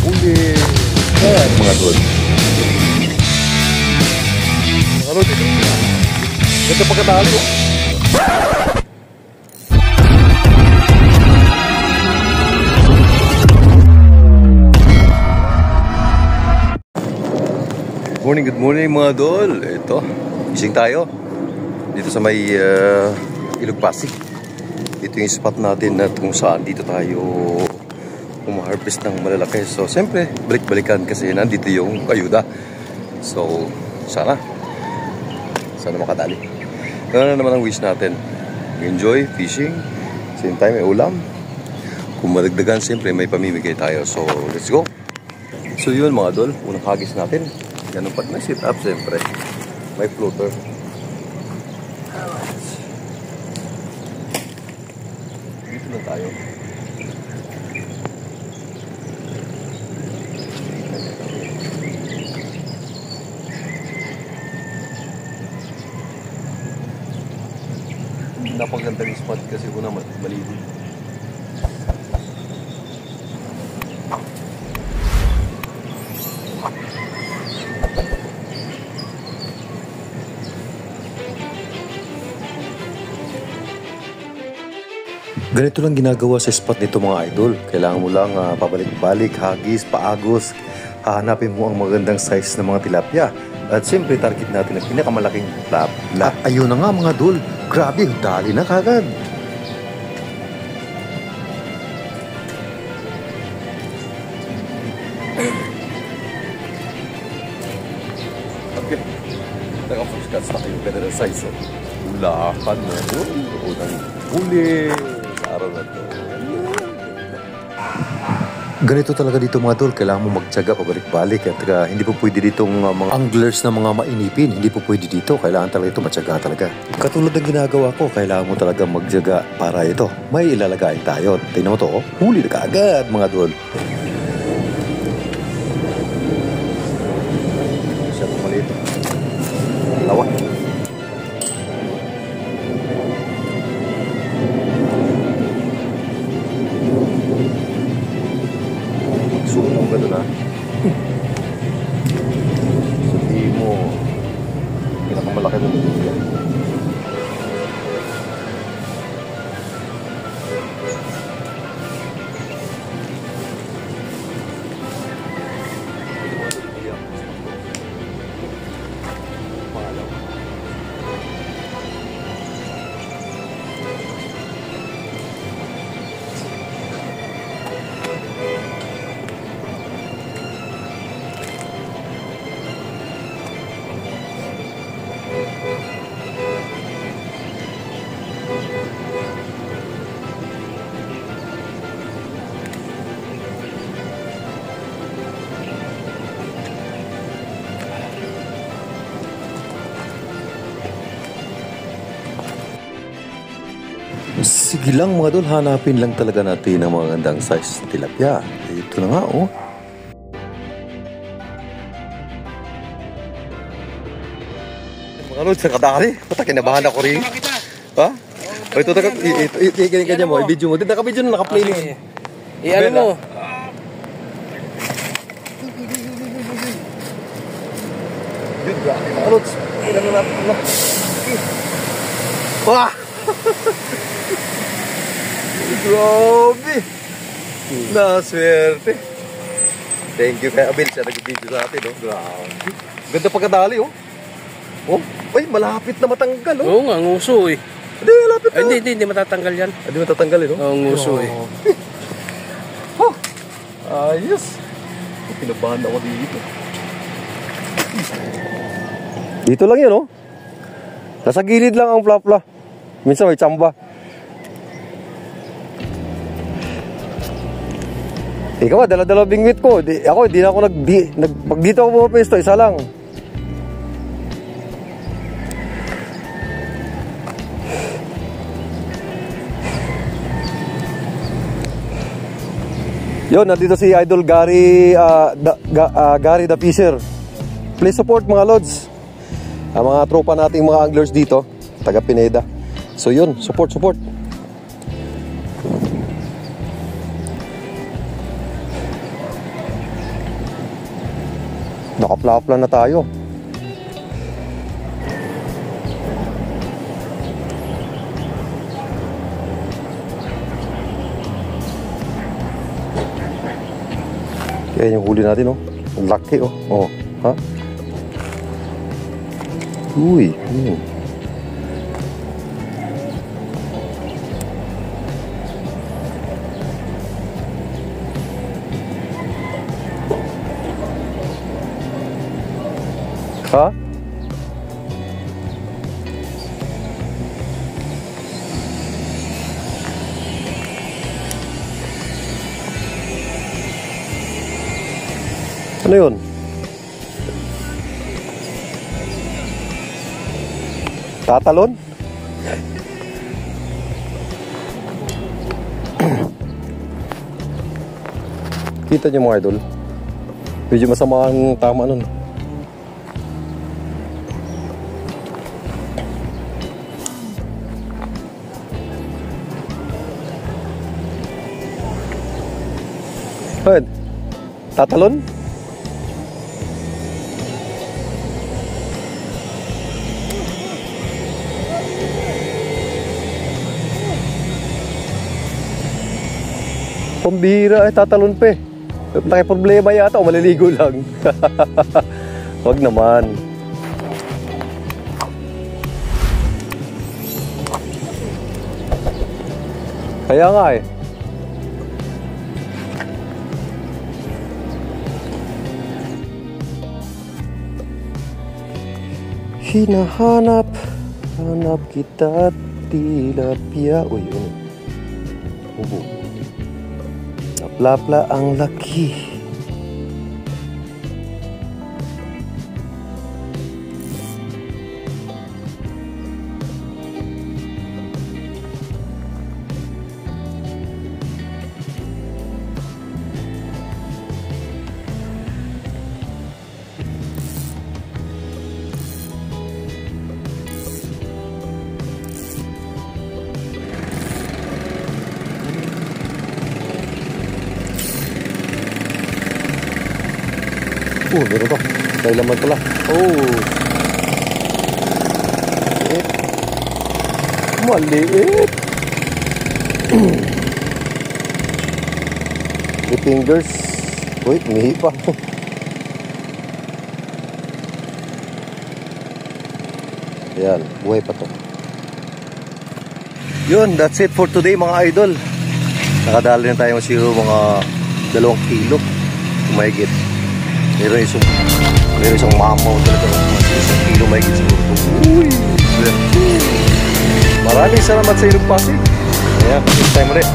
Uli. Ayan mga tol. Ano dito? Ganda pagkatalo. Good morning mga tol. Ito, fishing tayo. Dito sa may Ilog Pasig. Ito yung spot natin na kung saan dito tayo humaharvest ng malalaki. So, siyempre, balik-balikan kasi nandito yung ayuda. So, sana makadali. Ano naman ang wish natin? Enjoy fishing. Same time, may ulam. Kung madagdagan, siyempre, may pamimigay tayo. So, let's go. So, yun mga tol. Unang hagis natin. Ganun pag na-sit up, siyempre, may floater. Dito na tayo. Hindi napaganda yung spot kasi una malibig. Ganito lang ginagawa sa spot nito mga idol. Kailangan mo lang pabalik-balik, hagis, paagos. Hahanapin mo ang magandang size ng mga tilapia. At siyempre target natin ang pinakamalaking tilapia. Ayun na nga mga idol. Grabe, dali na kagad. Okay. Naka-push-cuts na kayo. Ganda ng size. Ulakan na yun. Unang huli. Araw na to. Ganito talaga dito mga tol, kailangan mo magtiyaga pabalik-balik at hindi po pwede ditong mga anglers na mga mainipin, hindi po pwede dito, kailangan talaga ito matyaga talaga. Katulad ng ginagawa ko, kailangan mo talaga magtiyaga para ito, may ilalagay tayo. Tingnan mo to, oh. Huli na kaagad mga tol. Siya po maliit. Lawa. Sunog ka doon ha. Sabihin mo, pinakamalaki na doon yan. Sige lang mga tol, hanapin lang talaga natin ang mga gandang size na tilapia. Ito na nga oh. Mga tol, sa kadali. Bata, kinabahan ako rin. Ha? O ito, ganyan mo, i-video mo. Naka-video na, naka-playlist. I-ano mo? Yun, grabe mga tol. Ilan na natin. Wah! Grabe! Naswerte! Thank you kay Abel siya nag-video sa atin, oh. Grabe! Ganda pagkadali, oh. Oh, ay, malapit na matanggal, oh. Oo nga, nguso eh. Hindi, malapit na. Hindi matatanggal yan. Hindi matatanggal, eh, no? Oo, nguso eh. Oh, ayos! Pinabahan ako dito. Dito lang yun, oh. Nasa gilid lang ang plapla. Minsan may tsamba. Ikaw ba, dala-dala bingwit ko. Hindi na ako pag dito ako pumapesto, isa lang. Yun, nandito si Idol Gary, Gary the Fisher. Please support mga lods. Ang mga tropa nating mga anglers dito, taga Pineda. So yun, support. Nakapla-pla na tayo. Kaya yung huli natin, oh. Ang laki, oh. Oh, ha? Uy, Ha? Ano yun? Tatalon? Kita niyo mga idol, medyo masama ang tama nun. Hoy, tatalon? Pambihira, tatalon pa eh. Laki problema yata o maliligo lang. Wag naman. Kaya nga eh. Hinahanap, hanap kita tilapia. Uy, yun. Ubo. Naplapla ang laki. Meron to. May laman pala. Maliit. The fingers. Uy, umihi pa. Ayan, buhay pa to. Yun, that's it for today mga idol. Nakadali na tayo mga 2 kilo. Mahigit. Meron isang mamaw talaga. 1 kilo mahigit siguro ito. Uy! Maraming salamat sa Ilog Pasig. Ayan, next time ulit.